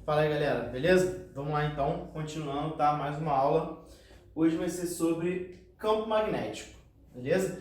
Fala aí, galera, beleza? Vamos lá então, continuando, tá? Mais uma aula. Hoje vai ser sobre campo magnético, beleza?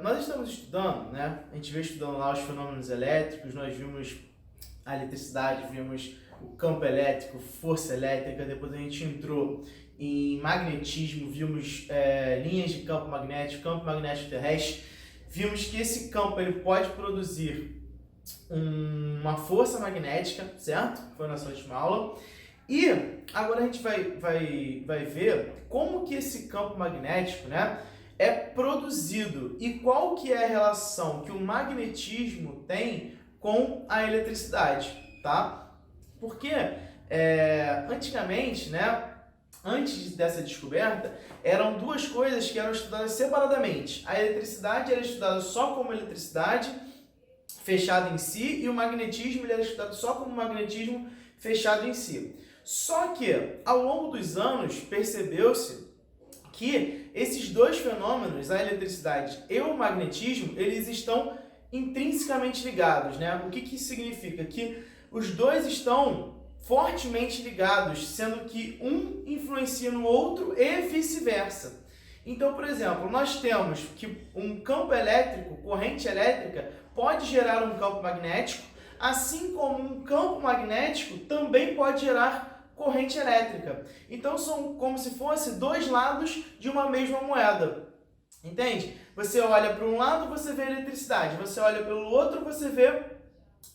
Nós estamos estudando, né? A gente veio estudando lá os fenômenos elétricos, nós vimos a eletricidade, vimos o campo elétrico, força elétrica, depois a gente entrou em magnetismo, vimos linhas de campo magnético terrestre, vimos que esse campo ele pode produzir uma força magnética, certo? Foi a nossa última aula. E agora a gente vai ver como que esse campo magnético, né, é produzido e qual que é a relação que o magnetismo tem com a eletricidade, tá? Porque antigamente, né, antes dessa descoberta, eram duas coisas que eram estudadas separadamente. A eletricidade era estudada só como eletricidade fechado em si, e o magnetismo ele era estudado só como magnetismo fechado em si. Só que, ao longo dos anos, percebeu-se que esses dois fenômenos, a eletricidade e o magnetismo, eles estão intrinsecamente ligados, né? O que isso significa? Que os dois estão fortemente ligados, sendo que um influencia no outro e vice-versa. Então, por exemplo, nós temos que um campo elétrico, corrente elétrica, pode gerar um campo magnético, assim como um campo magnético também pode gerar corrente elétrica. Então, são como se fossem dois lados de uma mesma moeda. Entende? Você olha para um lado, você vê eletricidade. Você olha pelo outro, você vê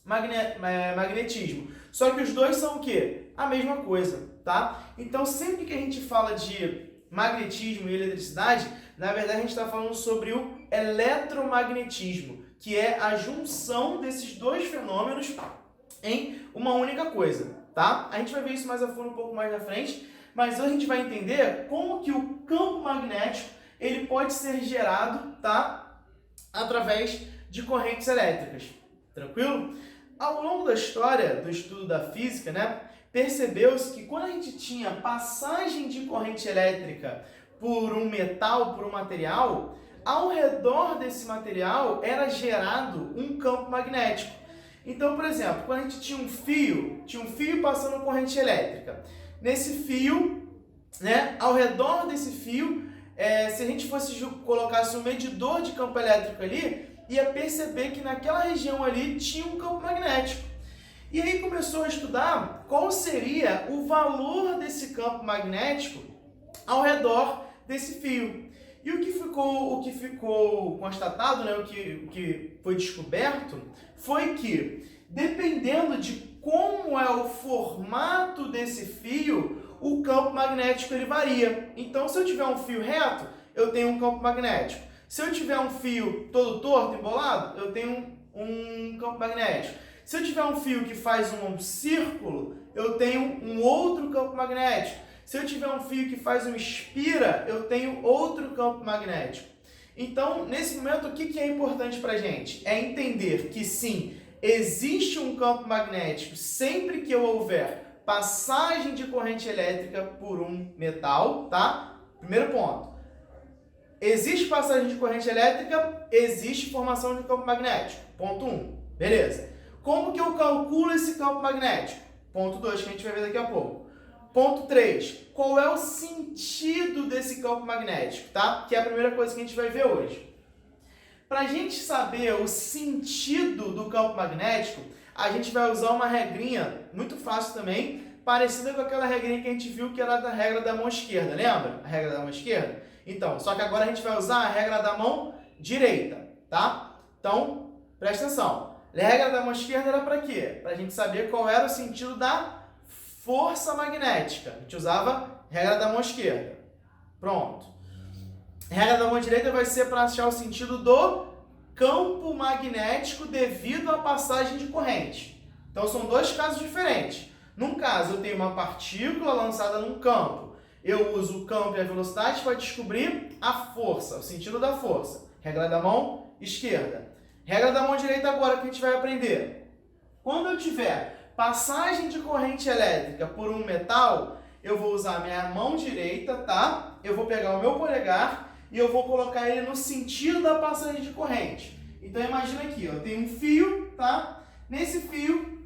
magnetismo. Só que os dois são o quê? A mesma coisa, tá? Então, sempre que a gente fala de magnetismo e eletricidade, na verdade a gente está falando sobre o eletromagnetismo, que é a junção desses dois fenômenos em uma única coisa, tá? A gente vai ver isso mais a fundo um pouco mais na frente, mas hoje a gente vai entender como que o campo magnético ele pode ser gerado, tá? Através de correntes elétricas, tranquilo? Ao longo da história do estudo da física, né, percebeu-se que quando a gente tinha passagem de corrente elétrica por um metal, por um material, ao redor desse material era gerado um campo magnético. Então, por exemplo, quando a gente tinha um fio passando corrente elétrica. Nesse fio, né, ao redor desse fio, se a gente colocasse um medidor de campo elétrico ali, ia perceber que naquela região ali tinha um campo magnético. E aí começou a estudar qual seria o valor desse campo magnético ao redor desse fio. E o que ficou constatado, né, o que foi descoberto, foi que, dependendo de como é o formato desse fio, o campo magnético ele varia. Então, se eu tiver um fio reto, eu tenho um campo magnético. Se eu tiver um fio todo torto, embolado, eu tenho um campo magnético. Se eu tiver um fio que faz um círculo, eu tenho um outro campo magnético. Se eu tiver um fio que faz uma espira, eu tenho outro campo magnético. Então, nesse momento, o que é importante para a gente? É entender que sim, existe um campo magnético sempre que eu houver passagem de corrente elétrica por um metal, tá? Primeiro ponto. Existe passagem de corrente elétrica, existe formação de campo magnético. Ponto 1. Beleza. Como que eu calculo esse campo magnético? Ponto 2, que a gente vai ver daqui a pouco. Ponto 3. Qual é o sentido desse campo magnético, tá? Que é a primeira coisa que a gente vai ver hoje. Para a gente saber o sentido do campo magnético, a gente vai usar uma regrinha muito fácil também, parecida com aquela regrinha que a gente viu que era da regra da mão esquerda, lembra? A regra da mão esquerda? Então, só que agora a gente vai usar a regra da mão direita, tá? Então, presta atenção. A regra da mão esquerda era para quê? Para a gente saber qual era o sentido da força magnética. A gente usava a regra da mão esquerda. Pronto. A regra da mão direita vai ser para achar o sentido do campo magnético devido à passagem de corrente. Então, são dois casos diferentes. Num caso, eu tenho uma partícula lançada num campo. Eu uso o campo e a velocidade para descobrir a força, o sentido da força. Regra da mão esquerda. Regra da mão direita agora que a gente vai aprender. Quando eu tiver passagem de corrente elétrica por um metal, eu vou usar a minha mão direita, tá? Eu vou pegar o meu polegar e eu vou colocar ele no sentido da passagem de corrente. Então imagina aqui, eu tenho um fio, tá? Nesse fio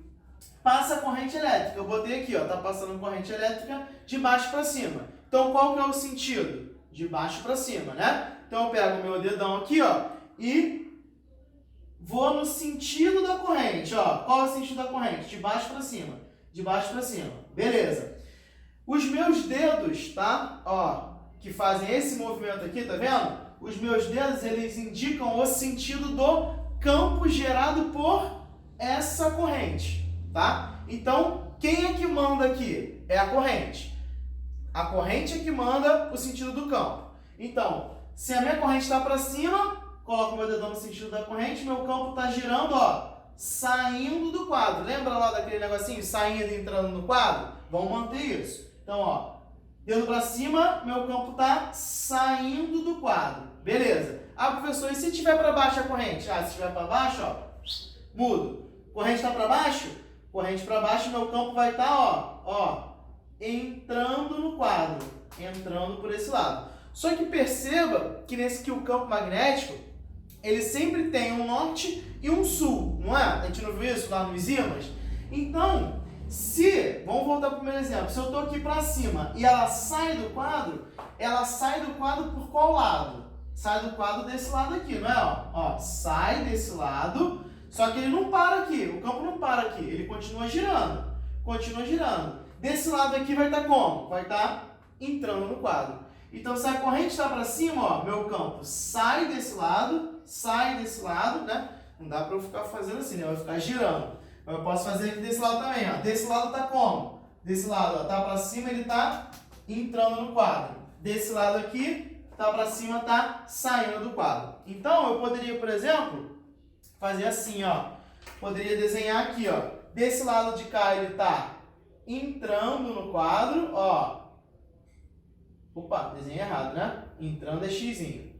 passa corrente elétrica. Eu botei aqui, ó, tá passando corrente elétrica de baixo para cima. Então, qual que é o sentido? De baixo para cima, né? Então, eu pego o meu dedão aqui, ó, e vou no sentido da corrente, ó. Qual é o sentido da corrente? De baixo para cima. De baixo para cima. Beleza. Os meus dedos, tá? Ó, que fazem esse movimento aqui, tá vendo? Os meus dedos, eles indicam o sentido do campo gerado por essa corrente, tá? Então, quem é que manda aqui? É a corrente. A corrente é que manda o sentido do campo. Então, se a minha corrente está para cima, coloco o meu dedão no sentido da corrente, meu campo está girando, ó, saindo do quadro. Lembra lá daquele negocinho, saindo e entrando no quadro? Vamos manter isso. Então, ó, dedo para cima, meu campo está saindo do quadro. Beleza. Ah, professor, e se tiver para baixo a corrente? Ah, se tiver para baixo, ó, mudo. Corrente está para baixo? Corrente para baixo, meu campo vai estar, ó, entrando no quadro. Entrando por esse lado. Só que perceba que o campo magnético, ele sempre tem um norte e um sul, não é? A gente não viu isso lá nos ímãs? Então, vamos voltar para o primeiro exemplo. Se eu estou aqui para cima e ela sai do quadro por qual lado? Sai do quadro desse lado aqui, não é? Ó, sai desse lado, só que ele não para aqui, o campo não para aqui, ele continua girando. Continua girando. Desse lado aqui vai estar como? Vai estar entrando no quadro. Então, se a corrente está para cima, ó, meu campo sai desse lado, né? Não dá para eu ficar fazendo assim, né? Vai ficar girando. Eu posso fazer aqui desse lado também, ó. Desse lado está como? Desse lado, ó, tá para cima, ele está entrando no quadro. Desse lado aqui, tá para cima, tá saindo do quadro. Então, eu poderia, por exemplo, fazer assim, ó. Poderia desenhar aqui, ó. Desse lado de cá, ele tá entrando no quadro, ó. Opa, desenhei errado, né? Entrando é xizinho.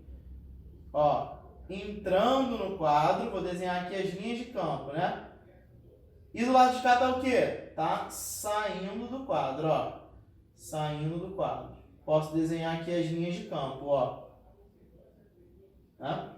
Ó, entrando no quadro, vou desenhar aqui as linhas de campo, né? E do lado de cá tá o quê? Tá saindo do quadro, ó. Saindo do quadro. Posso desenhar aqui as linhas de campo, ó. Tá?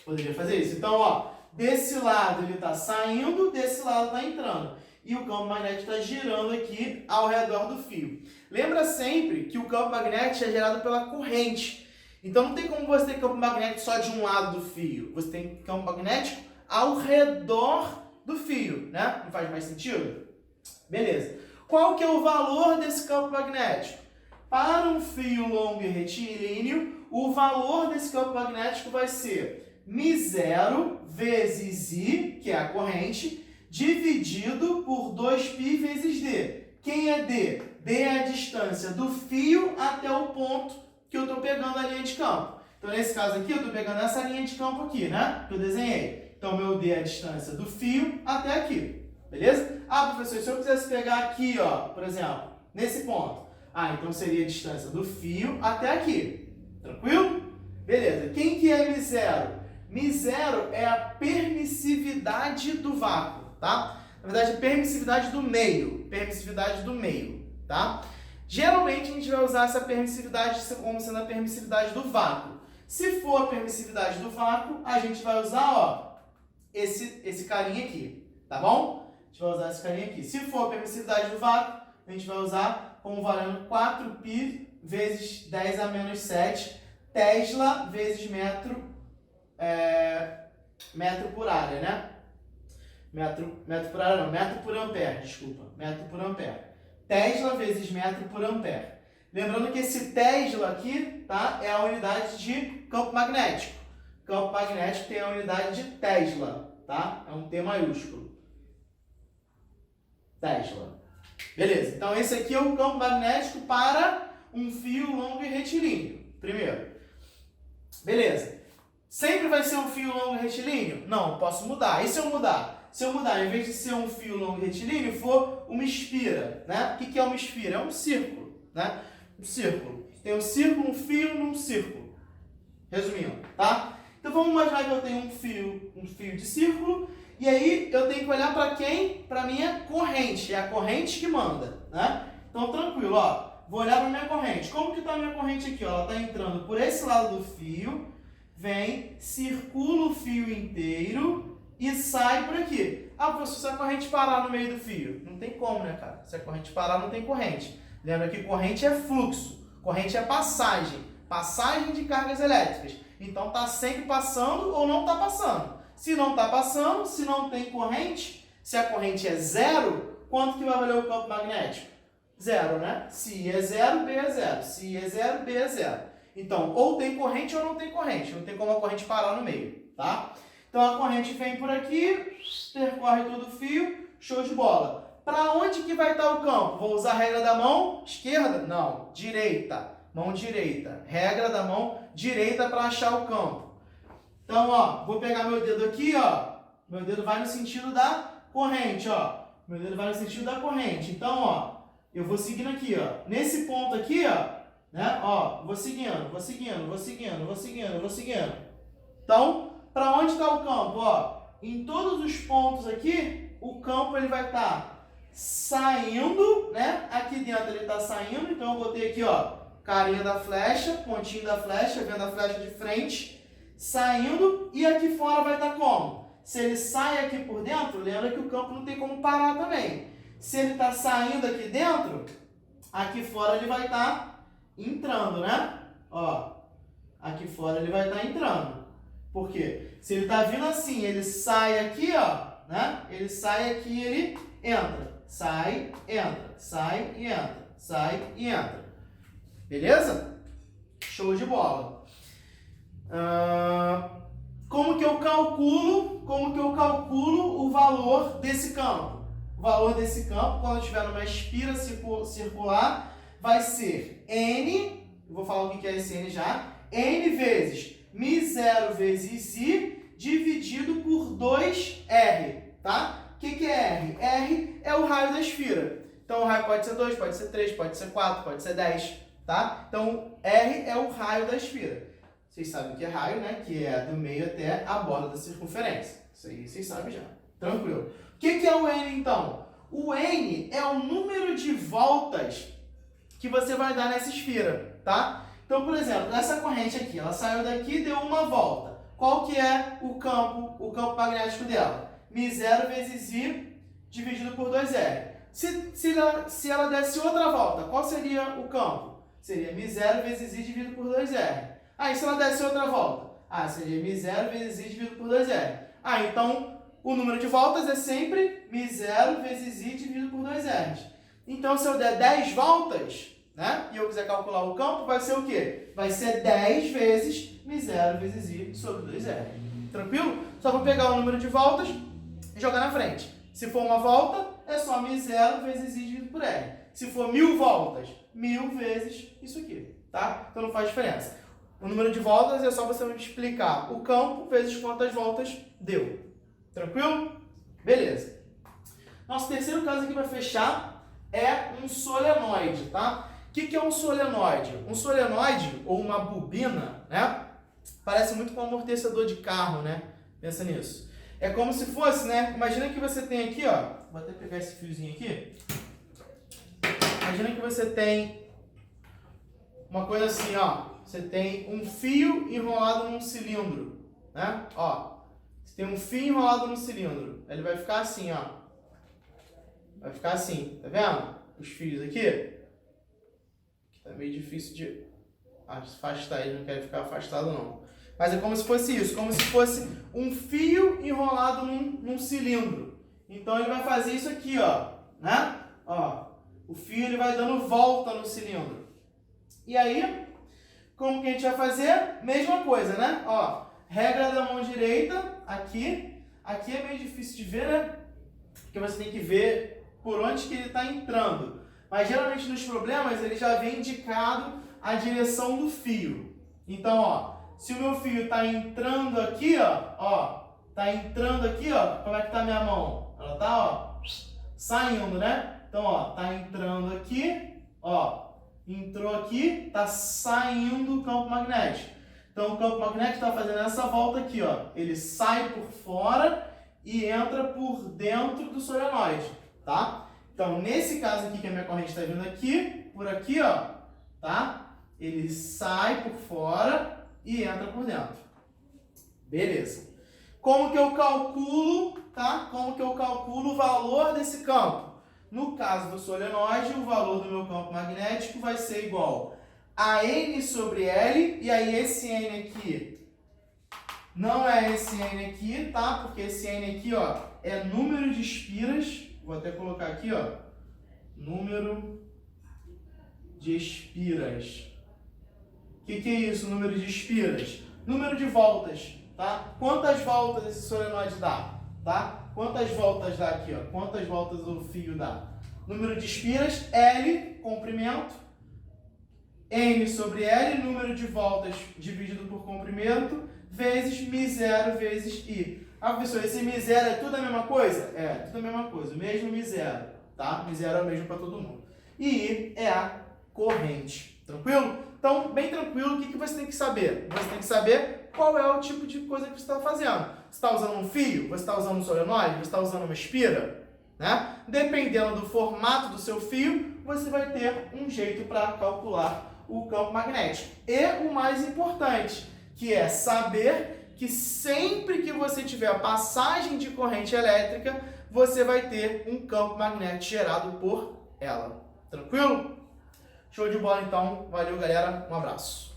Poderia fazer isso. Então, ó, desse lado ele tá saindo, desse lado tá entrando. E o campo magnético está girando aqui ao redor do fio. Lembra sempre que o campo magnético é gerado pela corrente. Então não tem como você ter campo magnético só de um lado do fio. Você tem campo magnético ao redor do fio, né? Não faz mais sentido? Beleza. Qual que é o valor desse campo magnético? Para um fio longo e retilíneo, o valor desse campo magnético vai ser μ0 vezes I, que é a corrente, dividido por 2π vezes D. Quem é D? D é a distância do fio até o ponto que eu estou pegando a linha de campo. Então, nesse caso aqui, eu estou pegando essa linha de campo aqui, né? Que eu desenhei. Então, meu D é a distância do fio até aqui. Beleza? Ah, professor, se eu quisesse pegar aqui, ó, por exemplo, nesse ponto. Ah, então seria a distância do fio até aqui. Tranquilo? Beleza. Quem que é μ0? μ0 é a permissividade do vácuo. Tá? Na verdade, permissividade do meio, tá? Geralmente, a gente vai usar essa permissividade como sendo a permissividade do vácuo. Se for a permissividade do vácuo, a gente vai usar, ó, esse carinha aqui, tá bom? A gente vai usar esse carinha aqui. Se for a permissividade do vácuo, a gente vai usar como valendo 4π vezes 10 a menos 7 Tesla vezes metro por área, né? Metro por área não, metro por ampere, desculpa. Metro por ampere. Tesla vezes metro por ampere. Lembrando que esse Tesla aqui, tá, é a unidade de campo magnético. Campo magnético tem a unidade de Tesla, tá? É um T maiúsculo. Tesla. Beleza, então esse aqui é o campo magnético para um fio longo e retilíneo. Primeiro. Beleza. Sempre vai ser um fio longo e retilíneo? Não, posso mudar. E se eu mudar? Se eu mudar, em vez de ser um fio longo e retilíneo, for uma espira, né? O que é uma espira? É um círculo, né? Um círculo. Tem um círculo, um fio num círculo. Resumindo, tá? Então vamos imaginar que eu tenho um fio de círculo, e aí eu tenho que olhar para quem? Para minha corrente. É a corrente que manda, né? Então tranquilo, ó. Vou olhar para minha corrente. Como que está a minha corrente aqui? Ó? Ela está entrando por esse lado do fio, vem, circula o fio inteiro e sai por aqui. Ah, professor, se a corrente parar no meio do fio? Não tem como, né, cara? Se a corrente parar, não tem corrente. Lembra que corrente é fluxo, corrente é passagem de cargas elétricas. Então, está sempre passando ou não está passando. Se não está passando, se não tem corrente, se a corrente é zero, quanto que vai valer o campo magnético? Zero, né? Se I é zero, B é zero. Se I é zero, B é zero. Então, ou tem corrente ou não tem corrente. Não tem como a corrente parar no meio, tá? Então, a corrente vem por aqui, percorre todo o fio, show de bola. Para onde que vai estar o campo? Vou usar a regra da mão esquerda? Não, direita. Mão direita. Regra da mão direita para achar o campo. Então, ó, vou pegar meu dedo aqui, ó. Meu dedo vai no sentido da corrente, ó. Meu dedo vai no sentido da corrente. Então, ó, eu vou seguindo aqui, ó. Nesse ponto aqui, ó, né? Ó, vou seguindo. Então, para onde está o campo? Ó, em todos os pontos aqui, o campo ele vai estar saindo, né? Aqui dentro ele está saindo, então eu botei aqui, ó, carinha da flecha, pontinho da flecha, vendo a flecha de frente, saindo, e aqui fora vai estar como? Se ele sai aqui por dentro, lembra que o campo não tem como parar também. Se ele está saindo aqui dentro, aqui fora ele vai estar entrando, né? Ó, aqui fora ele vai estar entrando. Por quê? Se ele está vindo assim, ele sai aqui, ó, né? Ele sai aqui, ele entra. Sai, entra. Sai e entra. Sai e entra. Beleza? Show de bola. Como que eu calculo o valor desse campo? O valor desse campo, quando eu estiver numa espira circular, vai ser N, eu vou falar o que é esse N já, N vezes μ0 vezes I dividido por 2R, tá? O que é R? R é o raio da esfera. Então, o raio pode ser 2, pode ser 3, pode ser 4, pode ser 10, tá? Então, R é o raio da esfera. Vocês sabem o que é raio, né? Que é do meio até a borda da circunferência. Isso aí vocês sabem já. Tranquilo. O que é o N, então? O N é o número de voltas que você vai dar nessa esfera, tá? Então, por exemplo, essa corrente aqui, ela saiu daqui e deu uma volta. Qual que é o campo magnético dela? μ0 vezes I dividido por 2R. Se ela desse outra volta, qual seria o campo? Seria μ0 vezes I dividido por 2R. E se ela desse outra volta? Seria μ0 vezes I dividido por 2R. Então, o número de voltas é sempre μ0 vezes I dividido por 2R. Então, se eu der 10 voltas, né, e eu quiser calcular o campo, vai ser o quê? Vai ser 10 vezes μ0 vezes I sobre 2R. Tranquilo? Só vou pegar o número de voltas e jogar na frente. Se for uma volta, é só μ0 vezes I dividido por R. Se for 1000 voltas, 1000 vezes isso aqui, tá? Então não faz diferença. O número de voltas é só você multiplicar o campo vezes quantas voltas deu. Tranquilo? Beleza. Nosso terceiro caso aqui para fechar é um solenoide, tá? O que é um solenoide? Um solenoide, ou uma bobina, né? Parece muito com um amortecedor de carro, né? Pensa nisso. É como se fosse, né? Imagina que você tem aqui, ó. Vou até pegar esse fiozinho aqui. Imagina que você tem uma coisa assim, ó. Você tem um fio enrolado num cilindro, né? Ó. Você tem um fio enrolado num cilindro. Ele vai ficar assim, ó. Vai ficar assim, tá vendo? Os fios aqui. Tá meio difícil de afastar, ele não quer ficar afastado não. Mas é como se fosse isso, como se fosse um fio enrolado num cilindro. Então ele vai fazer isso aqui, ó, né? Ó, o fio ele vai dando volta no cilindro. E aí, como que a gente vai fazer? Mesma coisa, né? Ó, regra da mão direita, aqui. Aqui é meio difícil de ver, né? Porque você tem que ver por onde que ele está entrando. Mas geralmente nos problemas ele já vem indicado a direção do fio. Então, ó, se o meu fio está entrando aqui, ó, tá entrando aqui, ó, como é que tá a minha mão? Ela tá, ó, saindo, né? Então, ó, tá entrando aqui, ó, entrou aqui, tá saindo o campo magnético. Então, o campo magnético está fazendo essa volta aqui, ó. Ele sai por fora e entra por dentro do solenoide, tá? Então, nesse caso aqui, que a minha corrente está vindo aqui, por aqui, ó, tá? Ele sai por fora e entra por dentro. Beleza. Como que eu calculo, tá? Como que eu calculo o valor desse campo? No caso do solenoide, o valor do meu campo magnético vai ser igual a N sobre L, e aí esse N aqui não é esse N aqui, tá? Porque esse N aqui, ó, é número de espiras. Vou até colocar aqui, ó, número de espiras. O que é isso, número de espiras? Número de voltas, tá? Quantas voltas esse solenoide dá, tá? Quantas voltas dá aqui, ó? Quantas voltas o fio dá? Número de espiras, L, comprimento, N sobre L, número de voltas dividido por comprimento, vezes μ0 vezes I. Ah, professor, esse μ0 é tudo a mesma coisa? É, tudo a mesma coisa, o mesmo μ0, tá? μ0 é o mesmo para todo mundo. E I é a corrente, tranquilo? Então, bem tranquilo, o que você tem que saber? Você tem que saber qual é o tipo de coisa que você está fazendo. Você está usando um fio? Você está usando um solenoide? Você está usando uma espira? Né? Dependendo do formato do seu fio, você vai ter um jeito para calcular o campo magnético. E o mais importante, que é saber que sempre que você tiver a passagem de corrente elétrica, você vai ter um campo magnético gerado por ela. Tranquilo? Show de bola, então. Valeu, galera. Um abraço.